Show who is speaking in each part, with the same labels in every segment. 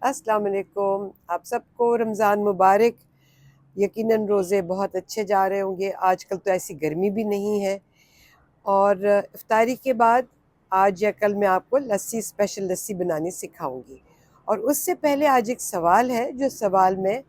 Speaker 1: السلام علیکم، آپ سب کو رمضان مبارک۔ یقیناً روزے بہت اچھے جا رہے ہوں گے۔ آج کل تو ایسی گرمی بھی نہیں ہے، اور افطاری کے بعد آج یا کل میں آپ کو اسپیشل لسی بنانی سکھاؤں گی۔ اور اس سے پہلے آج ایک سوال ہے، جو سوال میں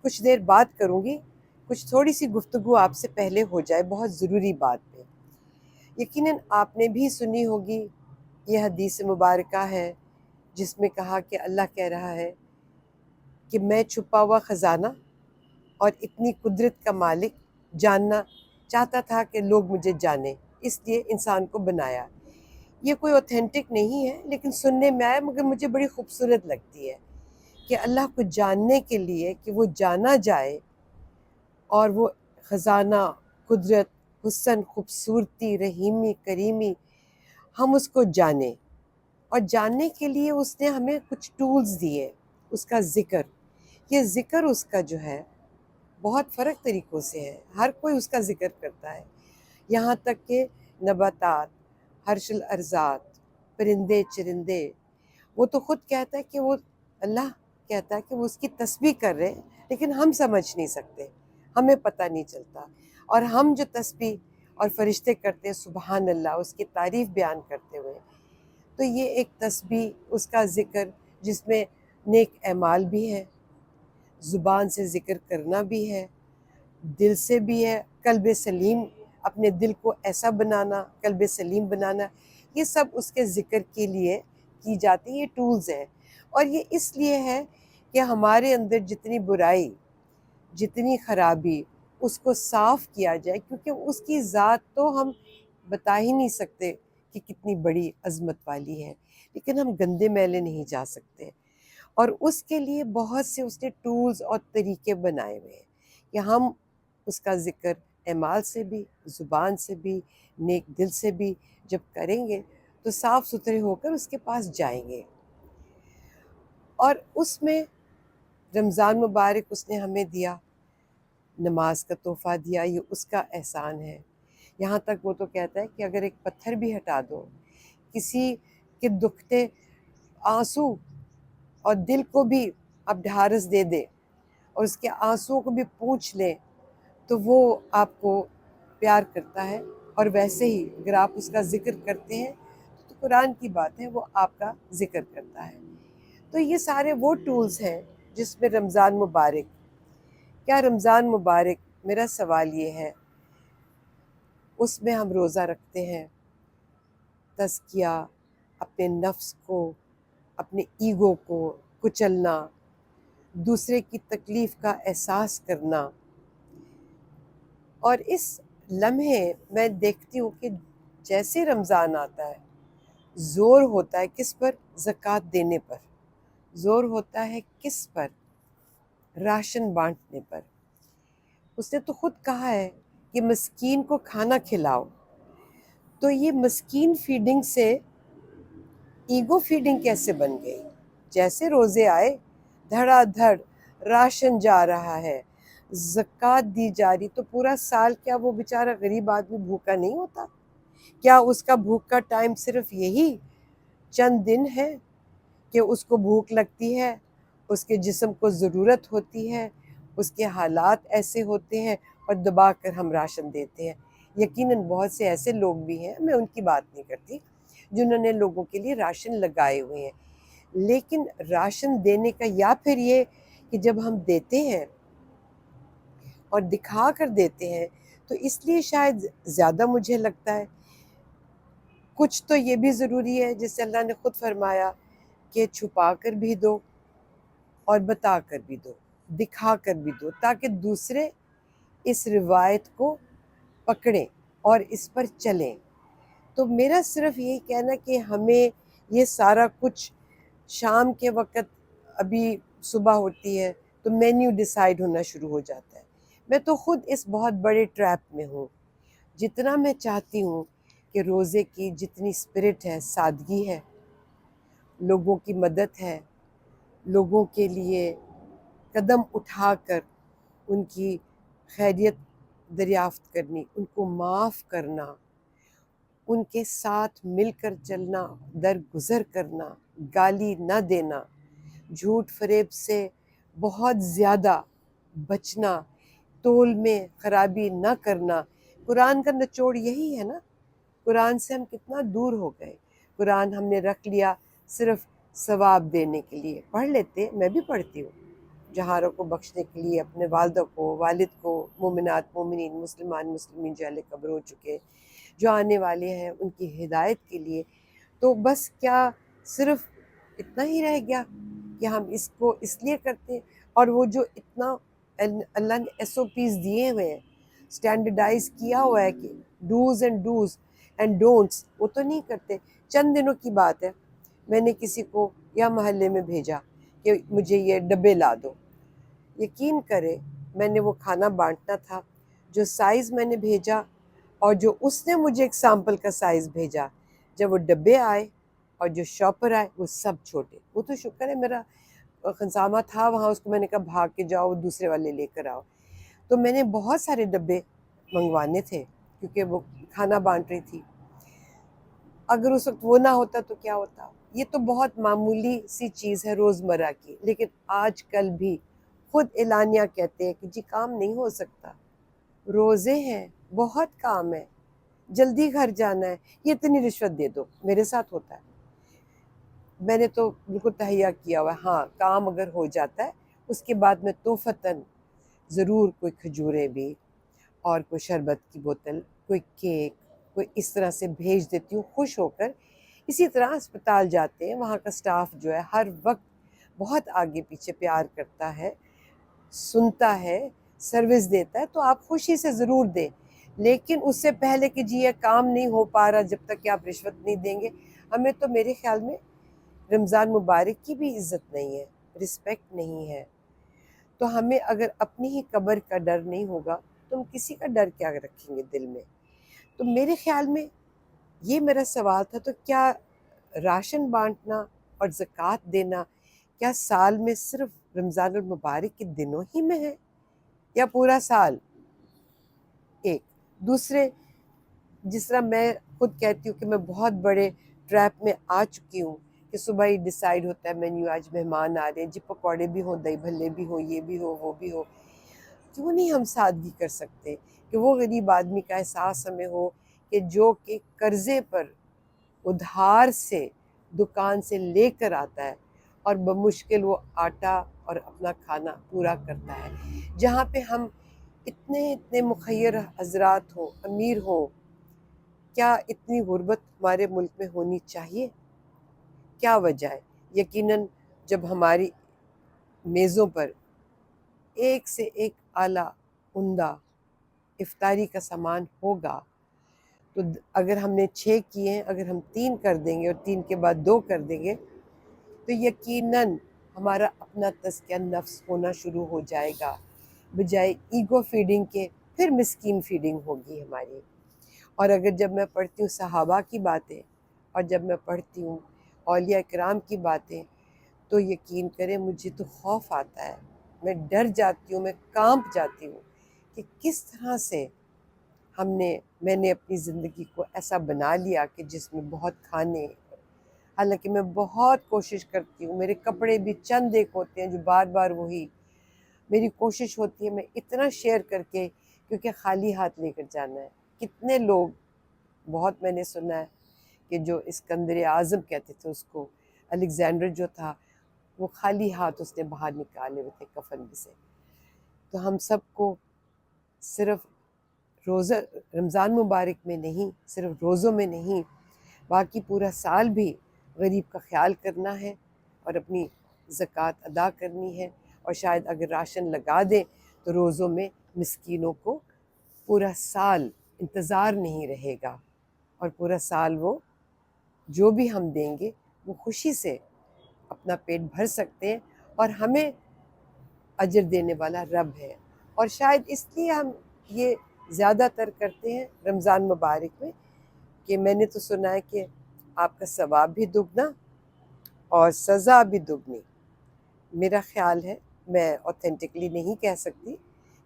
Speaker 1: کچھ دیر بات کروں گی۔ کچھ تھوڑی سی گفتگو آپ سے پہلے ہو جائے بہت ضروری بات پہ۔ یقیناً آپ نے بھی سنی ہوگی، یہ حدیث مبارکہ ہے جس میں کہا کہ اللہ کہہ رہا ہے کہ میں چھپا ہوا خزانہ اور اتنی قدرت کا مالک جاننا چاہتا تھا کہ لوگ مجھے جانیں، اس لیے انسان کو بنایا۔ یہ کوئی اوتھینٹک نہیں ہے، لیکن سننے میں آیا، مگر مجھے بڑی خوبصورت لگتی ہے کہ اللہ کو جاننے کے لیے کہ وہ جانا جائے، اور وہ خزانہ، قدرت، حسن، خوبصورتی، رحیمی، کریمی، ہم اس کو جانیں۔ اور جاننے کے لیے اس نے ہمیں کچھ ٹولز دیے، اس کا ذکر۔ یہ ذکر اس کا جو ہے بہت فرق طریقوں سے ہے، ہر کوئی اس کا ذکر کرتا ہے، یہاں تک کہ نباتات، حرش الارضات، پرندے چرندے۔ وہ تو خود کہتا ہے کہ وہ، اللہ کہتا ہے کہ وہ اس کی تسبیح کر رہے ہیں، لیکن ہم سمجھ نہیں سکتے، ہمیں پتہ نہیں چلتا۔ اور ہم جو تسبیح اور فرشتے کرتے ہیں سبحان اللہ، اس کی تعریف بیان کرتے ہوئے، تو یہ ایک تسبیح، اس کا ذکر، جس میں نیک اعمال بھی ہے، زبان سے ذکر کرنا بھی ہے، دل سے بھی ہے، قلب سلیم، اپنے دل کو ایسا بنانا، قلب سلیم بنانا، یہ سب اس کے ذکر کے لیے کی جاتی ہیں، یہ ٹولز ہیں۔ اور یہ اس لیے ہے کہ ہمارے اندر جتنی برائی، جتنی خرابی، اس کو صاف کیا جائے، کیونکہ اس کی ذات تو ہم بتا ہی نہیں سکتے کہ کتنی بڑی عظمت والی ہے، لیکن ہم گندے میلے نہیں جا سکتے۔ اور اس کے لیے بہت سے اس نے ٹولز اور طریقے بنائے ہوئے ہیں کہ ہم اس کا ذکر اعمال سے بھی، زبان سے بھی، نیک دل سے بھی جب کریں گے تو صاف ستھرے ہو کر اس کے پاس جائیں گے۔ اور اس میں رمضان مبارک اس نے ہمیں دیا، نماز کا تحفہ دیا، یہ اس کا احسان ہے۔ یہاں تک وہ تو کہتا ہے کہ اگر ایک پتھر بھی ہٹا دو، کسی کے دکھتے آنسو اور دل کو بھی آپ ڈھارس دے دے، اور اس کے آنسوؤں کو بھی پوچھ لیں، تو وہ آپ کو پیار کرتا ہے۔ اور ویسے ہی اگر آپ اس کا ذکر کرتے ہیں تو قرآن کی بات ہے، وہ آپ کا ذکر کرتا ہے۔ تو یہ سارے وہ ٹولز ہیں جس میں رمضان مبارک، کیا رمضان مبارک، میرا سوال یہ ہے، اس میں ہم روزہ رکھتے ہیں، تزکیہ، اپنے نفس کو، اپنے ایگو کو کچلنا، دوسرے کی تکلیف کا احساس کرنا۔ اور اس لمحے میں دیکھتی ہوں کہ جیسے رمضان آتا ہے، زور ہوتا ہے کس پر؟ زکوٰۃ دینے پر۔ زور ہوتا ہے کس پر؟ راشن بانٹنے پر۔ اس نے تو خود کہا ہے کہ مسکین کو کھانا کھلاؤ۔ تو یہ مسکین فیڈنگ سے ایگو فیڈنگ کیسے بن گئی؟ جیسے روزے آئے، دھڑا دھڑ راشن جا رہا ہے، زکوٰۃ دی جا رہی، تو پورا سال کیا وہ بیچارہ غریب آدمی بھوکا نہیں ہوتا؟ کیا اس کا بھوک کا ٹائم صرف یہی چند دن ہے کہ اس کو بھوک لگتی ہے، اس کے جسم کو ضرورت ہوتی ہے، اس کے حالات ایسے ہوتے ہیں، اور دبا کر ہم راشن دیتے ہیں؟ یقیناً بہت سے ایسے لوگ بھی ہیں، میں ان کی بات نہیں کرتی، جنہوں نے لوگوں کے لیے راشن لگائے ہوئے ہیں، لیکن راشن دینے کا، یا پھر یہ کہ جب ہم دیتے ہیں اور دکھا کر دیتے ہیں، تو اس لیے شاید زیادہ مجھے لگتا ہے کچھ تو یہ بھی ضروری ہے، جس سے اللہ نے خود فرمایا کہ چھپا کر بھی دو اور بتا کر بھی دو، دکھا کر بھی دو، تاکہ دوسرے اس روایت کو پکڑیں اور اس پر چلیں۔ تو میرا صرف یہی کہنا کہ ہمیں یہ سارا کچھ شام کے وقت، ابھی صبح ہوتی ہے تو مینیو ڈیسائیڈ ہونا شروع ہو جاتا ہے۔ میں تو خود اس بہت بڑے ٹریپ میں ہوں۔ جتنا میں چاہتی ہوں کہ روزے کی جتنی اسپرٹ ہے، سادگی ہے، لوگوں کی مدد ہے، لوگوں کے لیے قدم اٹھا کر ان کی خیریت دریافت کرنی، ان کو معاف کرنا، ان کے ساتھ مل کر چلنا، درگزر کرنا، گالی نہ دینا، جھوٹ فریب سے بہت زیادہ بچنا، تول میں خرابی نہ کرنا۔ قرآن کا نچوڑ یہی ہے نا، قرآن سے ہم کتنا دور ہو گئے۔ قرآن ہم نے رکھ لیا صرف ثواب دینے کے لیے، پڑھ لیتے، میں بھی پڑھتی ہوں، جہاروں کو بخشنے کے لیے، اپنے والدہ کو، والد کو، مومنات مومنین، مسلمان مسلمین جو اہل قبر ہو چکے، جو آنے والے ہیں، ان کی ہدایت کے لیے۔ تو بس کیا صرف اتنا ہی رہ گیا کہ ہم اس کو اس لیے کرتے ہیں؟ اور وہ جو اتنا اللہ نے ایس او پیز دیے ہوئے ہیں، اسٹینڈرڈائز کیا ہوا ہے کہ ڈوز اینڈ ڈونٹس، وہ تو نہیں کرتے۔ چند دنوں کی بات ہے، میں نے کسی کو یا محلے میں بھیجا کہ مجھے یہ ڈبے لا دو، یقین کرے میں نے وہ کھانا بانٹنا تھا، جو سائز میں نے بھیجا اور جو اس نے مجھے ایک سیمپل کا سائز بھیجا، جب وہ ڈبے آئے اور جو شاپر آئے وہ سب چھوٹے۔ وہ تو شکر ہے میرا خنسامہ تھا وہاں، اس کو میں نے کہا بھاگ کے جاؤ دوسرے والے لے کر آؤ۔ تو میں نے بہت سارے ڈبے منگوانے تھے کیونکہ وہ کھانا بانٹ رہی تھی۔ اگر اس وقت وہ نہ ہوتا تو کیا ہوتا؟ یہ تو بہت معمولی سی چیز ہے روزمرہ کی، لیکن آج کل بھی خود اعلانیہ کہتے ہیں کہ جی کام نہیں ہو سکتا، روزے ہیں، بہت کام ہے، جلدی گھر جانا ہے، یہ اتنی رشوت دے دو۔ میرے ساتھ ہوتا ہے، میں نے تو بالکل تہیہ کیا ہوا ہے، ہاں کام اگر ہو جاتا ہے اس کے بعد میں توفتاً ضرور کوئی کھجوریں بھی اور کوئی شربت کی بوتل، کوئی کیک، کوئی اس طرح سے بھیج دیتی ہوں خوش ہو کر۔ اسی طرح اسپتال جاتے ہیں، وہاں کا سٹاف جو ہے ہر وقت بہت آگے پیچھے پیار کرتا ہے، سنتا ہے، سروس دیتا ہے، تو آپ خوشی سے ضرور دیں، لیکن اس سے پہلے کہ جی یہ کام نہیں ہو پا رہا جب تک کہ آپ رشوت نہیں دیں گے، ہمیں تو میرے خیال میں رمضان مبارک کی بھی عزت نہیں ہے، رسپیکٹ نہیں ہے۔ تو ہمیں اگر اپنی ہی قبر کا ڈر نہیں ہوگا تو ہم کسی کا ڈر کیا رکھیں گے دل میں؟ تو میرے خیال میں یہ میرا سوال تھا، تو کیا راشن بانٹنا اور زکوٰۃ دینا کیا سال میں صرف رمضان المبارک کے دنوں ہی میں ہے یا پورا سال؟ ایک دوسرے، جس طرح میں خود کہتی ہوں کہ میں بہت بڑے ٹریپ میں آ چکی ہوں کہ صبح ہی ڈیسائیڈ ہوتا ہے مینیو، آج مہمان آ رہے ہیں، جی پکوڑے بھی ہوں، دہی بھلے بھی ہوں، یہ بھی ہو وہ بھی ہو۔ کیوں نہیں ہم سادگی کر سکتے کہ وہ غریب آدمی کا احساس ہمیں ہو کہ جو کہ قرضے پر ادھار سے دکان سے لے کر آتا ہے اور بمشکل وہ آٹا اور اپنا کھانا پورا کرتا ہے، جہاں پہ ہم اتنے مخیر حضرات ہوں، امیر ہوں، کیا اتنی غربت ہمارے ملک میں ہونی چاہیے؟ کیا وجہ ہے؟ یقیناً جب ہماری میزوں پر ایک سے ایک اعلیٰ عمدہ افطاری کا سامان ہوگا، تو اگر ہم نے 6 کیے ہیں، اگر ہم 3 کر دیں گے اور 3 کے بعد 2 کر دیں گے، تو یقیناً ہمارا اپنا تزکیہ نفس ہونا شروع ہو جائے گا، بجائے ایگو فیڈنگ کے پھر مسکین فیڈنگ ہوگی ہماری۔ اور اگر جب میں پڑھتی ہوں صحابہ کی باتیں اور جب میں پڑھتی ہوں اولیاء کرام کی باتیں، تو یقین کریں مجھے تو خوف آتا ہے، میں ڈر جاتی ہوں، میں کانپ جاتی ہوں کہ کس طرح سے میں نے اپنی زندگی کو ایسا بنا لیا کہ جس میں بہت کھانے، حالانکہ میں بہت کوشش کرتی ہوں، میرے کپڑے بھی چند ایک ہوتے ہیں جو بار بار وہی، میری کوشش ہوتی ہے میں اتنا شیئر کر کے، کیونکہ خالی ہاتھ لے کر جانا ہے۔ کتنے لوگ، بہت میں نے سنا ہے کہ جو اسکندر اعظم کہتے تھے اس کو، الیگزینڈر جو تھا، وہ خالی ہاتھ اس نے باہر نکالے ہوئے تھے کفن میں سے۔ تو ہم سب کو صرف روزہ رمضان مبارک میں نہیں، صرف روزوں میں نہیں، باقی پورا سال بھی غریب کا خیال کرنا ہے اور اپنی زکوٰۃ ادا کرنی ہے، اور شاید اگر راشن لگا دیں تو روزوں میں مسکینوں کو پورا سال انتظار نہیں رہے گا، اور پورا سال وہ جو بھی ہم دیں گے وہ خوشی سے اپنا پیٹ بھر سکتے ہیں، اور ہمیں اجر دینے والا رب ہے۔ اور شاید اس لیے ہم یہ زیادہ تر کرتے ہیں رمضان مبارک میں، کہ میں نے تو سنا ہے کہ آپ کا ثواب بھی دگنا اور سزا بھی دگنی۔ میرا خیال ہے، میں اوتھینٹکلی نہیں کہہ سکتی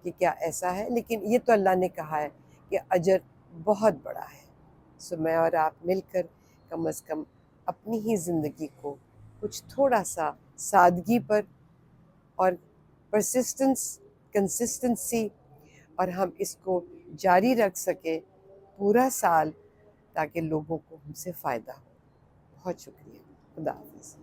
Speaker 1: کہ کیا ایسا ہے، لیکن یہ تو اللہ نے کہا ہے کہ اجر بہت بڑا ہے۔ سو میں اور آپ مل کر کم از کم اپنی ہی زندگی کو کچھ تھوڑا سا سادگی پر اور کنسسٹنسی، اور ہم اس کو جاری رکھ سکیں پورا سال، تاکہ لوگوں کو ہم سے فائدہ ہو۔ بہت شکریہ، خدا حافظ۔